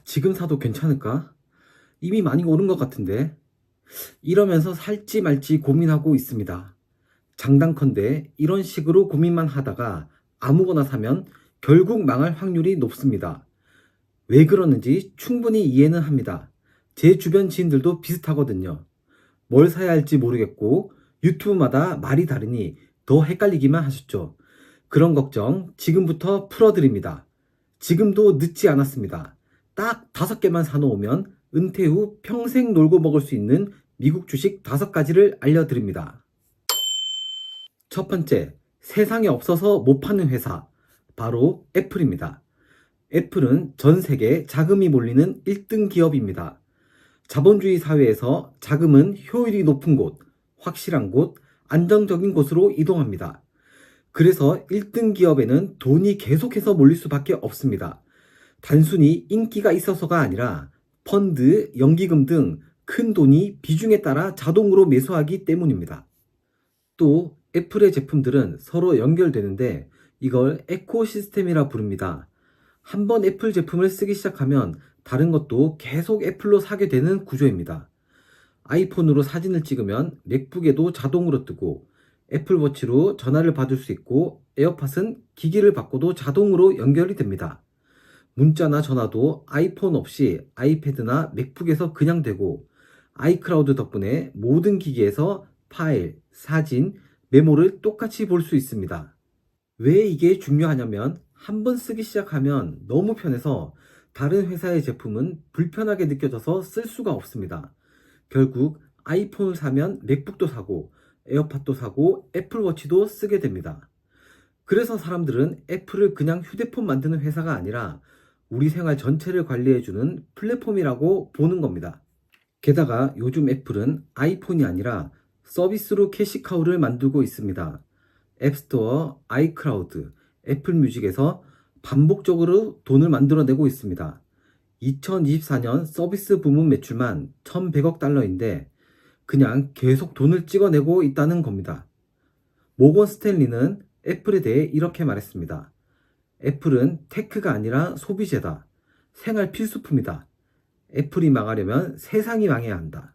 지금 사도 괜찮을까? 이미 많이 오른 것 같은데. 이러면서 살지 말지 고민하고 있습니다. 장단컨대 이런 식으로 고민만 하다가 아무거나 사면 결국 망할 확률이 높습니다. 왜 그러는지 충분히 이해는 합니다. 제 주변 지인들도 비슷하거든요. 뭘 사야 할지 모르겠고 유튜브마다 말이 다르니 더 헷갈리기만 하셨죠. 그런 걱정 지금부터 풀어드립니다. 지금도 늦지 않았습니다. 딱 5개만 사놓으면 은퇴 후 평생 놀고 먹을 수 있는 미국 주식 5가지를 알려드립니다. 첫 번째, 세상에 없어서 못 파는 회사. 바로 애플입니다. 애플은 전 세계 자금이 몰리는 1등 기업입니다. 자본주의 사회에서 자금은 효율이 높은 곳, 확실한 곳, 안정적인 곳으로 이동합니다. 그래서 1등 기업에는 돈이 계속해서 몰릴 수밖에 없습니다. 단순히 인기가 있어서가 아니라 펀드, 연기금 등 큰 돈이 비중에 따라 자동으로 매수하기 때문입니다. 또 애플의 제품들은 서로 연결되는데 이걸 에코시스템이라 부릅니다. 한번 애플 제품을 쓰기 시작하면 다른 것도 계속 애플로 사게 되는 구조입니다. 아이폰으로 사진을 찍으면 맥북에도 자동으로 뜨고 애플워치로 전화를 받을 수 있고 에어팟은 기기를 바꿔도 자동으로 연결이 됩니다. 문자나 전화도 아이폰 없이 아이패드나 맥북에서 그냥 되고 아이클라우드 덕분에 모든 기기에서 파일, 사진, 메모를 똑같이 볼 수 있습니다. 왜 이게 중요하냐면 한 번 쓰기 시작하면 너무 편해서 다른 회사의 제품은 불편하게 느껴져서 쓸 수가 없습니다. 결국 아이폰을 사면 맥북도 사고 에어팟도 사고 애플워치도 쓰게 됩니다. 그래서 사람들은 애플을 그냥 휴대폰 만드는 회사가 아니라 우리 생활 전체를 관리해주는 플랫폼이라고 보는 겁니다. 게다가 요즘 애플은 아이폰이 아니라 서비스로 캐시카우를 만들고 있습니다. 앱스토어, 아이클라우드, 애플뮤직에서 반복적으로 돈을 만들어내고 있습니다. 2024년 서비스 부문 매출만 1,100억 달러인데 그냥 계속 돈을 찍어내고 있다는 겁니다. 모건 스탠리는 애플에 대해 이렇게 말했습니다. 애플은 테크가 아니라 소비재다. 생활 필수품이다. 애플이 망하려면 세상이 망해야 한다.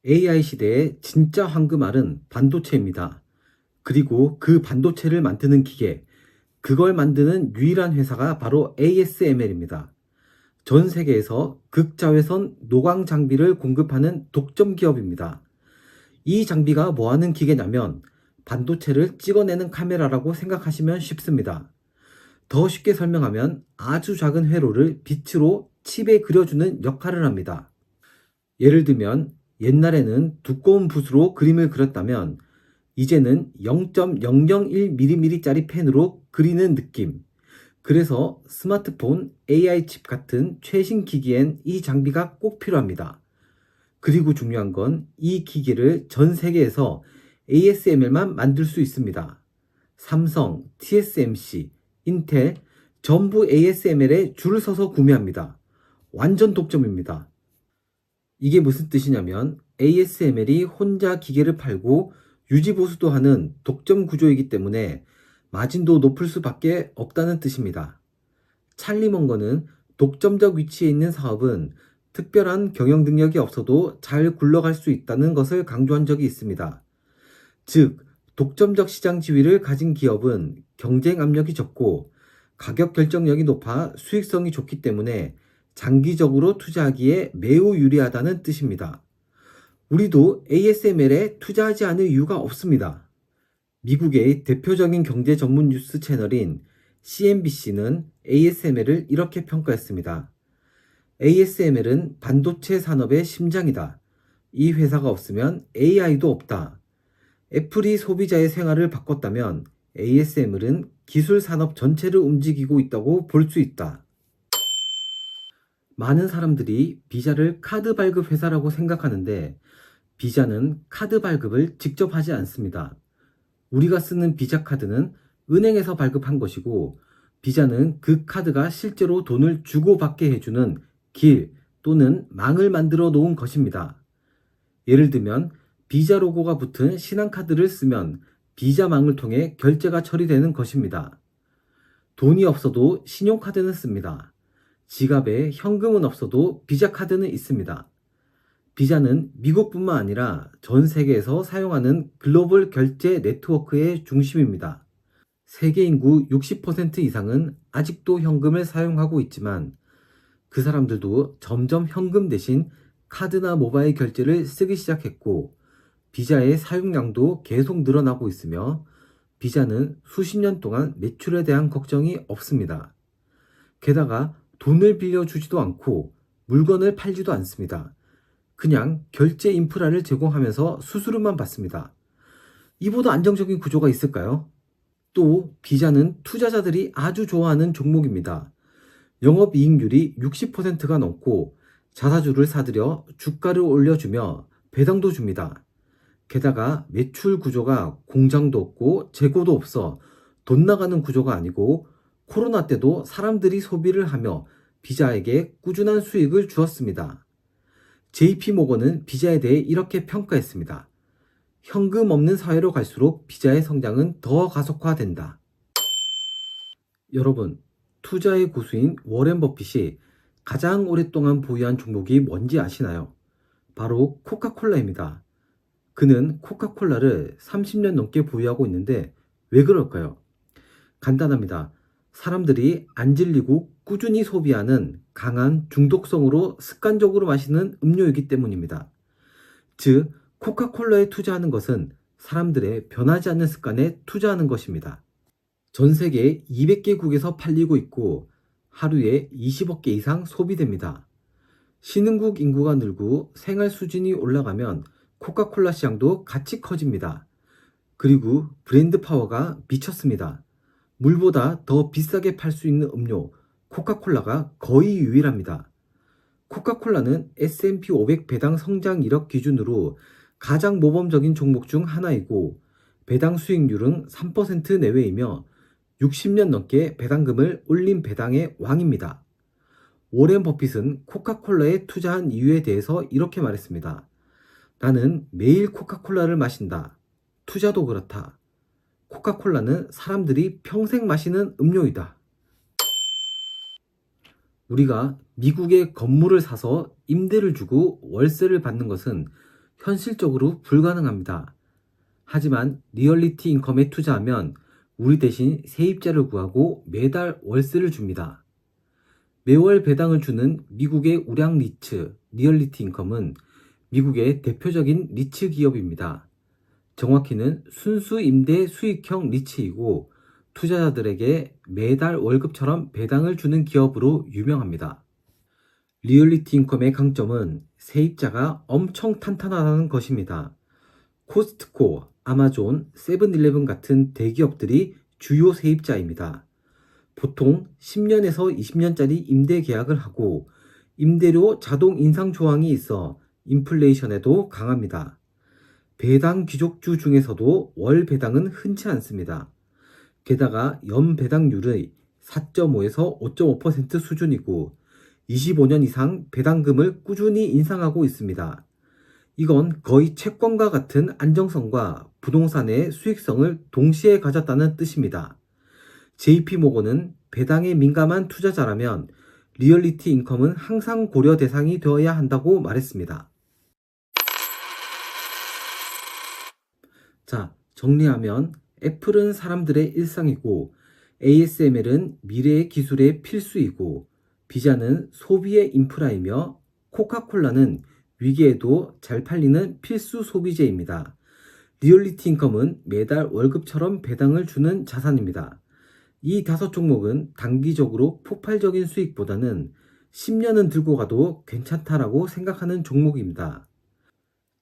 AI 시대의 진짜 황금알은 반도체입니다. 그리고 그 반도체를 만드는 기계, 그걸 만드는 유일한 회사가 바로 ASML입니다. 전 세계에서 극자외선 노광 장비를 공급하는 독점 기업입니다. 이 장비가 뭐 하는 기계냐면 반도체를 찍어내는 카메라라고 생각하시면 쉽습니다. 더 쉽게 설명하면 아주 작은 회로를 빛으로 칩에 그려주는 역할을 합니다. 예를 들면 옛날에는 두꺼운 붓으로 그림을 그렸다면 이제는 0.001mm짜리 펜으로 그리는 느낌. 그래서 스마트폰, AI 칩 같은 최신 기기엔 이 장비가 꼭 필요합니다. 그리고 중요한 건 이 기기를 전 세계에서 ASML만 만들 수 있습니다. 삼성, TSMC, 인텔 전부 ASML에 줄을 서서 구매합니다. 완전 독점입니다. 이게 무슨 뜻이냐면 ASML이 혼자 기계를 팔고 유지보수도 하는 독점 구조이기 때문에 마진도 높을 수밖에 없다는 뜻입니다. 찰리 먼거는 독점적 위치에 있는 사업은 특별한 경영 능력이 없어도 잘 굴러갈 수 있다는 것을 강조한 적이 있습니다. 즉, 독점적 시장 지위를 가진 기업은 경쟁 압력이 적고 가격 결정력이 높아 수익성이 좋기 때문에 장기적으로 투자하기에 매우 유리하다는 뜻입니다. 우리도 ASML에 투자하지 않을 이유가 없습니다. 미국의 대표적인 경제 전문 뉴스 채널인 CNBC는 ASML을 이렇게 평가했습니다. ASML은 반도체 산업의 심장이다. 이 회사가 없으면 AI도 없다. 애플이 소비자의 생활을 바꿨다면 ASML은 기술 산업 전체를 움직이고 있다고 볼 수 있다. 많은 사람들이 비자를 카드 발급 회사라고 생각하는데 비자는 카드 발급을 직접 하지 않습니다. 우리가 쓰는 비자 카드는 은행에서 발급한 것이고 비자는 그 카드가 실제로 돈을 주고받게 해주는 길 또는 망을 만들어 놓은 것입니다. 예를 들면 비자 로고가 붙은 신한카드를 쓰면 비자망을 통해 결제가 처리되는 것입니다. 돈이 없어도 신용카드는 씁니다. 지갑에 현금은 없어도 비자 카드는 있습니다. 비자는 미국뿐만 아니라 전 세계에서 사용하는 글로벌 결제 네트워크의 중심입니다. 세계 인구 60% 이상은 아직도 현금을 사용하고 있지만 그 사람들도 점점 현금 대신 카드나 모바일 결제를 쓰기 시작했고 비자의 사용량도 계속 늘어나고 있으며 비자는 수십 년 동안 매출에 대한 걱정이 없습니다. 게다가 돈을 빌려주지도 않고 물건을 팔지도 않습니다. 그냥 결제 인프라를 제공하면서 수수료만 받습니다. 이보다 안정적인 구조가 있을까요? 또 비자는 투자자들이 아주 좋아하는 종목입니다. 영업이익률이 60%가 넘고 자사주를 사들여 주가를 올려주며 배당도 줍니다. 게다가 매출 구조가 공장도 없고 재고도 없어 돈 나가는 구조가 아니고 코로나 때도 사람들이 소비를 하며 비자에게 꾸준한 수익을 주었습니다. JP모건은 비자에 대해 이렇게 평가했습니다. 현금 없는 사회로 갈수록 비자의 성장은 더 가속화된다. 여러분, 투자의 고수인 워렌 버핏이 가장 오랫동안 보유한 종목이 뭔지 아시나요? 바로 코카콜라입니다. 그는 코카콜라를 30년 넘게 보유하고 있는데 왜 그럴까요? 간단합니다. 사람들이 안 질리고 꾸준히 소비하는 강한 중독성으로 습관적으로 마시는 음료이기 때문입니다. 즉, 코카콜라에 투자하는 것은 사람들의 변하지 않는 습관에 투자하는 것입니다. 전 세계 200개국에서 팔리고 있고 하루에 20억 개 이상 소비됩니다. 신흥국 인구가 늘고 생활 수준이 올라가면 코카콜라 시장도 같이 커집니다. 그리고 브랜드 파워가 미쳤습니다. 물보다 더 비싸게 팔 수 있는 음료, 코카콜라가 거의 유일합니다. 코카콜라는 S&P 500 배당 성장 이력 기준으로 가장 모범적인 종목 중 하나이고 배당 수익률은 3% 내외이며 60년 넘게 배당금을 올린 배당의 왕입니다. 워렌 버핏은 코카콜라에 투자한 이유에 대해서 이렇게 말했습니다. 나는 매일 코카콜라를 마신다. 투자도 그렇다. 코카콜라는 사람들이 평생 마시는 음료이다. 우리가 미국의 건물을 사서 임대를 주고 월세를 받는 것은 현실적으로 불가능합니다. 하지만 리얼리티 인컴에 투자하면 우리 대신 세입자를 구하고 매달 월세를 줍니다. 매월 배당을 주는 미국의 우량 리츠, 리얼리티 인컴은 미국의 대표적인 리츠 기업입니다. 정확히는 순수 임대 수익형 리츠이고 투자자들에게 매달 월급처럼 배당을 주는 기업으로 유명합니다. 리얼리티 인컴의 강점은 세입자가 엄청 탄탄하다는 것입니다. 코스트코, 아마존, 세븐일레븐 같은 대기업들이 주요 세입자입니다. 보통 10년에서 20년짜리 임대 계약을 하고 임대료 자동 인상 조항이 있어 인플레이션에도 강합니다. 배당 귀족주 중에서도 월 배당은 흔치 않습니다. 게다가 연 배당률의 4.5에서 5.5% 수준이고 25년 이상 배당금을 꾸준히 인상하고 있습니다. 이건 거의 채권과 같은 안정성과 부동산의 수익성을 동시에 가졌다는 뜻입니다. JP모건은 배당에 민감한 투자자라면 리얼리티 인컴은 항상 고려 대상이 되어야 한다고 말했습니다. 자, 정리하면 애플은 사람들의 일상이고 ASML은 미래의 기술의 필수이고 비자는 소비의 인프라이며 코카콜라는 위기에도 잘 팔리는 필수 소비재입니다. 리얼리티 인컴은 매달 월급처럼 배당을 주는 자산입니다. 이 5종목은 단기적으로 폭발적인 수익보다는 10년은 들고 가도 괜찮다라고 생각하는 종목입니다.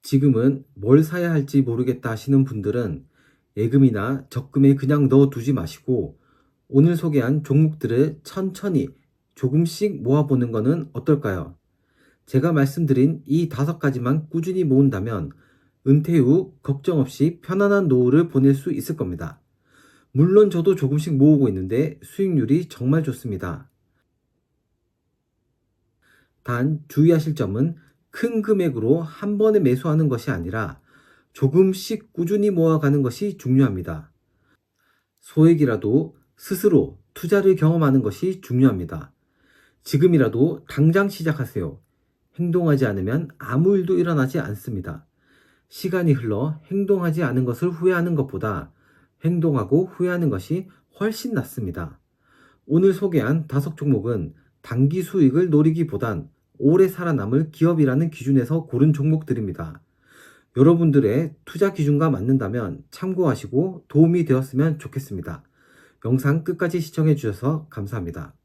지금은 뭘 사야 할지 모르겠다 하시는 분들은 예금이나 적금에 그냥 넣어두지 마시고 오늘 소개한 종목들을 천천히 조금씩 모아보는 것은 어떨까요? 제가 말씀드린 이 5가지만 꾸준히 모은다면 은퇴 후 걱정 없이 편안한 노후를 보낼 수 있을 겁니다. 물론 저도 조금씩 모으고 있는데 수익률이 정말 좋습니다. 단 주의하실 점은 큰 금액으로 한 번에 매수하는 것이 아니라 조금씩 꾸준히 모아가는 것이 중요합니다. 소액이라도 스스로 투자를 경험하는 것이 중요합니다. 지금이라도 당장 시작하세요. 행동하지 않으면 아무 일도 일어나지 않습니다. 시간이 흘러 행동하지 않은 것을 후회하는 것보다 행동하고 후회하는 것이 훨씬 낫습니다. 오늘 소개한 5종목은 단기 수익을 노리기보단 오래 살아남을 기업이라는 기준에서 고른 종목들입니다. 여러분들의 투자 기준과 맞는다면 참고하시고 도움이 되었으면 좋겠습니다. 영상 끝까지 시청해 주셔서 감사합니다.